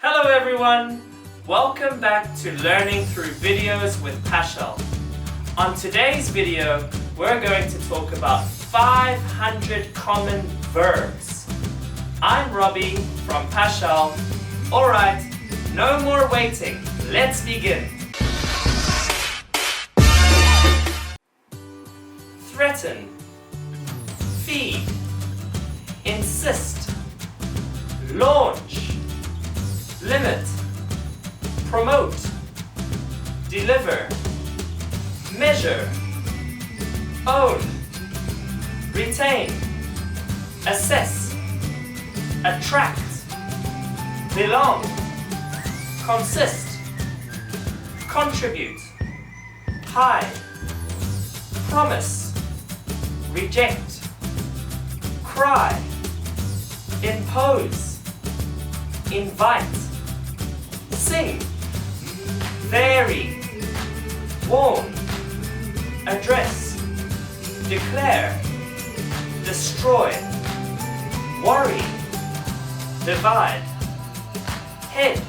Hello everyone! Welcome back to Learning Through Videos with Pasal. On today's video, we're going to talk about 500 common verbs. I'm Robbie from Pasal. Alright, no more waiting, let's begin. Threaten, feed, insist, launch, limit, promote, deliver, measure, own, retain, assess, attract, belong, consist, contribute, hide, promise, reject, cry, impose, invite, sing, vary, warn, address, declare, destroy, worry, divide, head,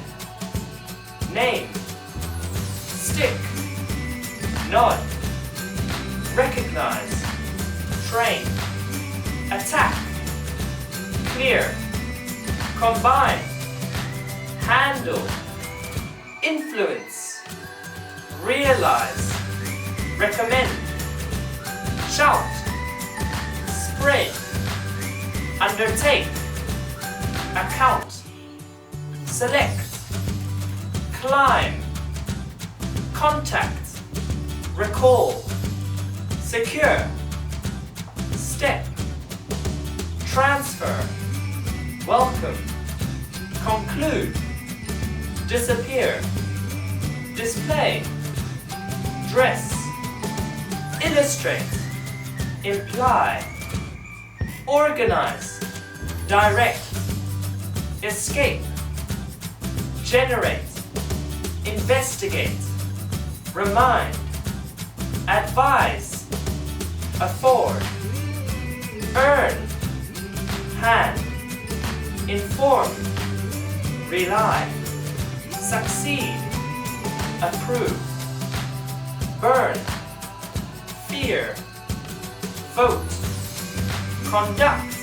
name, stick, nod, recognize, train, attack, clear, combine, handle, influence, realize, recommend, shout, spread, undertake, account, select, climb, contact, recall, secure, step, transfer, welcome, conclude, disappear, display, dress, illustrate, imply, organize, direct, escape, generate, investigate, remind, advise, afford, earn, hand, inform, rely, succeed, approve, burn, fear, vote, conduct,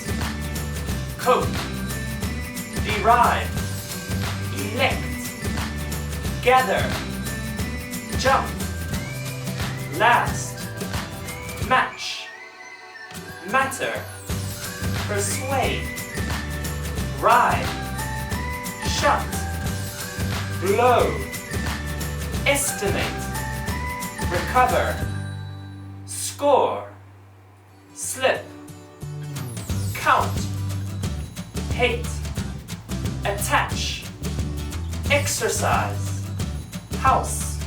cope, derive, elect, gather, jump, last, match, matter, persuade, ride, shut, blow, estimate, recover, score, slip, count, hate, attach, exercise, house,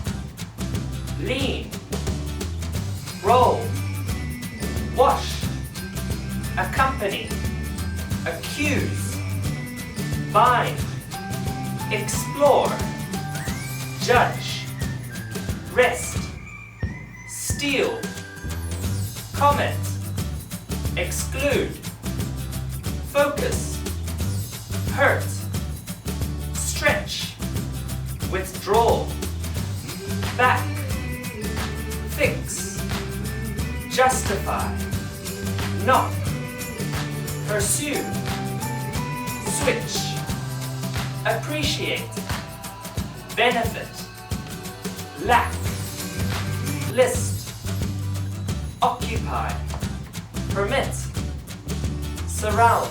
lean, roll, wash, accompany, accuse, bind, explore, judge, rest, steal, comment, exclude, focus, hurt, stretch, withdraw, back, fix, justify, knock, pursue, switch, appreciate, benefit, lack, list, occupy, permit, surround,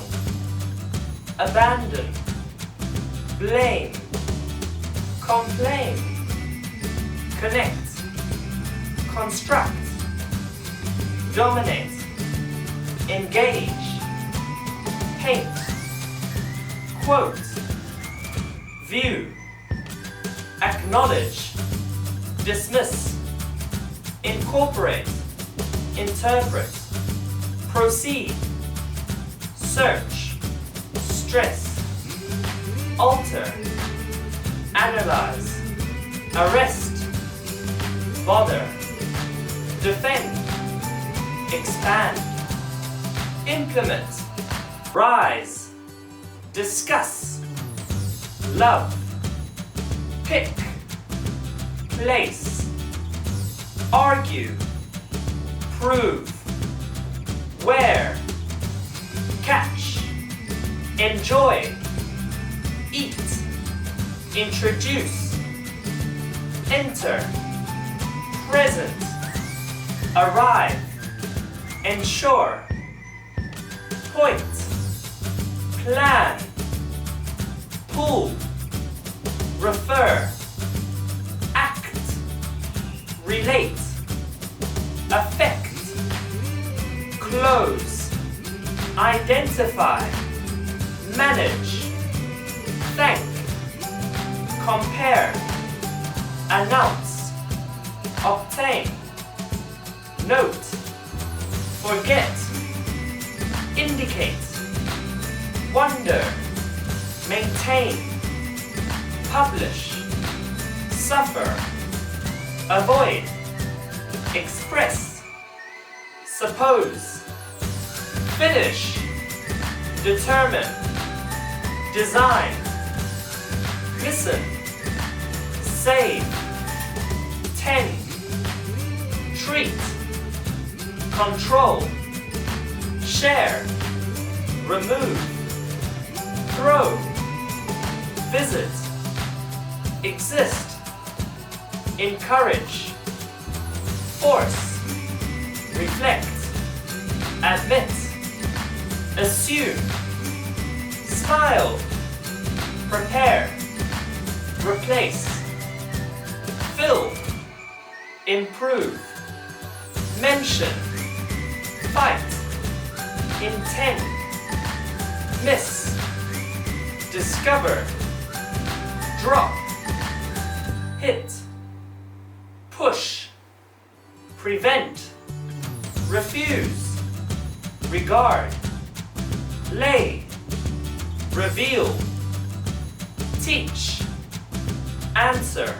abandon, blame, complain, connect, construct, dominate, engage, paint, quote, view, acknowledge, dismiss, incorporate, interpret, proceed, search, stress, alter, analyze, arrest, bother, defend, expand, implement, rise, discuss, love, pick, place, argue, prove, wear, catch, enjoy, eat, introduce, enter, present, arrive, ensure, point, plan, pull, refer, act, relate, affect, close, identify, manage, thank, compare, announce, obtain, note, forget, indicate, wonder, maintain, publish, suffer, avoid, express, suppose, finish, determine, design, listen, save, tend, treat, control, share, remove, throw, visit, exist, encourage, force, reflect, admit, assume, smile, prepare, replace, fill, improve, mention, fight, intend, miss, discover, drop, hit, push, prevent, refuse, regard, lay, reveal, teach, answer,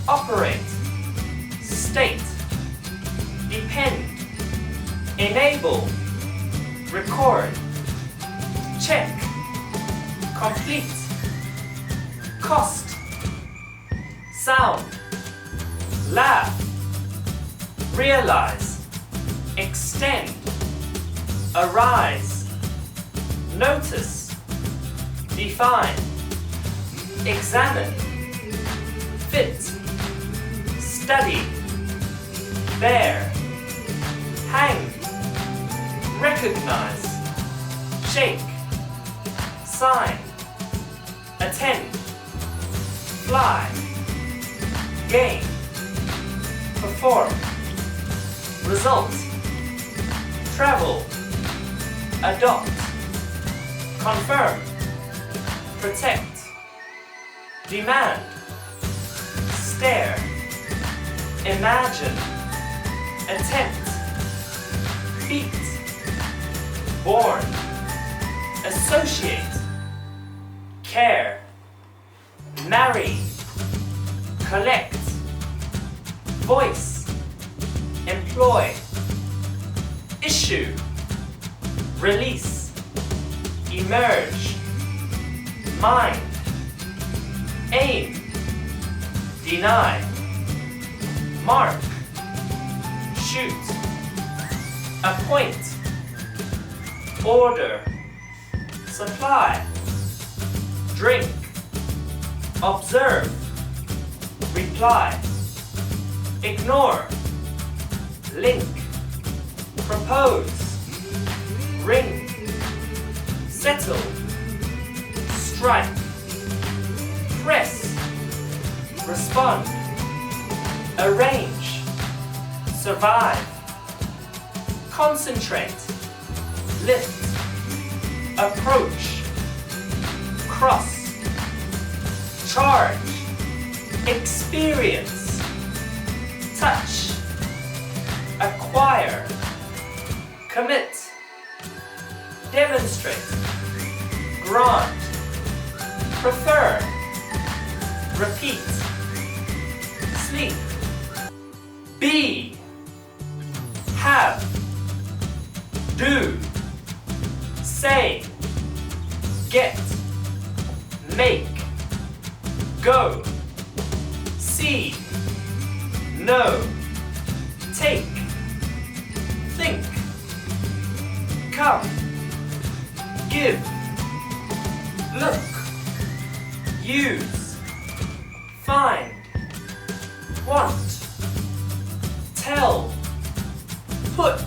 operate, state, depend, enable, record, check, complete, cost, sound, laugh, realize, extend, arise, notice, define, examine, fit, study, bear, hang, recognize, shake, sign, attend, fly, gain, perform, result, travel, adopt, confirm, protect, demand, stare, imagine, attempt, beat, born, associate, care, marry, collect, voice, employ, issue, release, emerge, mind, aim, deny, mark, shoot, appoint, order, supply, drink, observe, reply, ignore, link, propose, ring, settle, strike, press, respond, arrange, survive, concentrate, lift, approach, cross, charge, experience, touch, acquire, commit, demonstrate, grant, prefer, repeat, sleep, be, have, do, say, get, make, go, see, know, take, think, come, give, look, use, find, want, tell, put,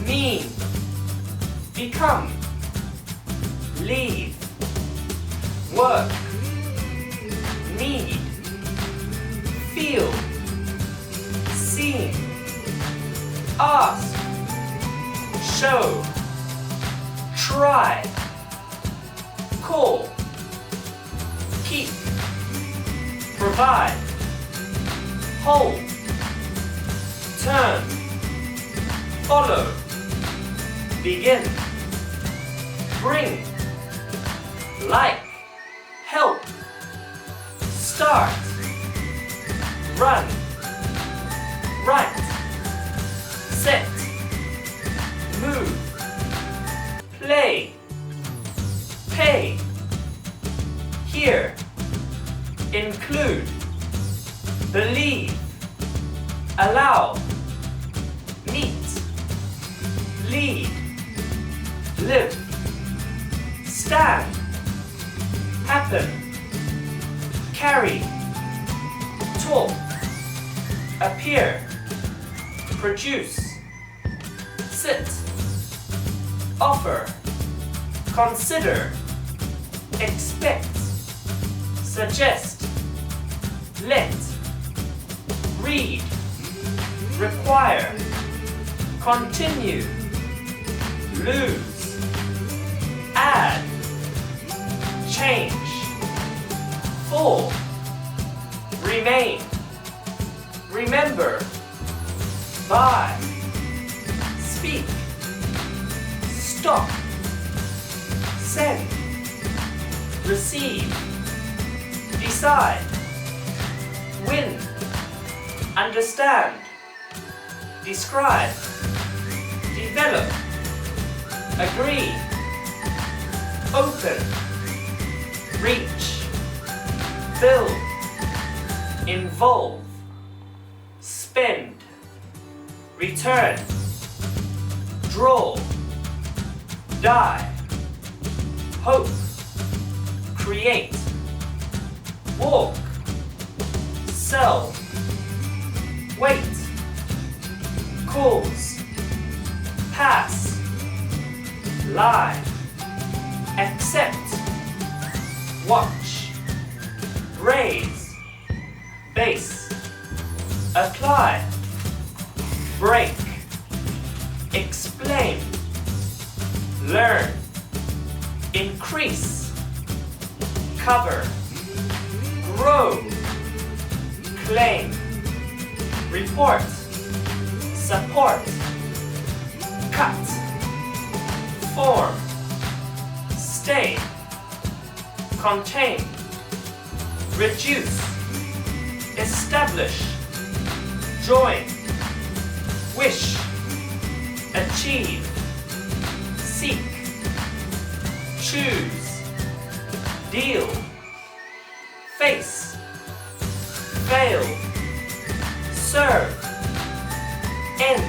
mean, become, leave, work, need, feel, seem, ask, show, try, call, keep, provide, hold, turn, follow, begin, bring, like, help, start, run, write, set, move, play, pay, hear, include, believe, allow, meet, lead, live, stand, happen, carry, talk, appear, produce, sit, offer, consider, expect, suggest, let, read, require, continue, lose, add, change, fall, remain, remember, buy, speak, stop, send, receive, decide, win, understand, describe, develop, agree, open, reach, build, involve, spend, return, draw, die, hope, create, walk, sell, wait, cause, pass, lie, accept, watch, raise, base, apply, break, explain, learn, increase, cover, grow, claim, report, support, cut, form, stay, contain, reduce, establish, join, wish, achieve, seek, choose, deal, face, fail, serve, end,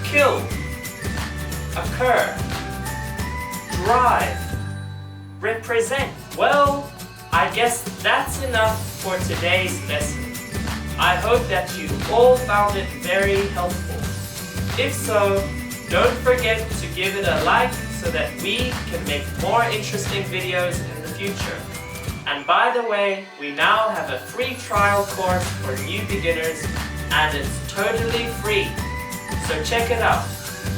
kill, occur, drive, represent. Well, I guess that's enough for today's lesson. I hope that you all found it very helpful. If so, don't forget to give it a like so that we can make more interesting videos in the future. And by the way, we now have a free trial course for new beginners and it's totally free. So check it out.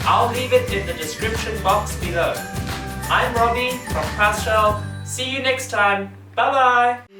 I'll leave it in the description box below. I'm Robbie from Pasal. See you next time. Bye bye.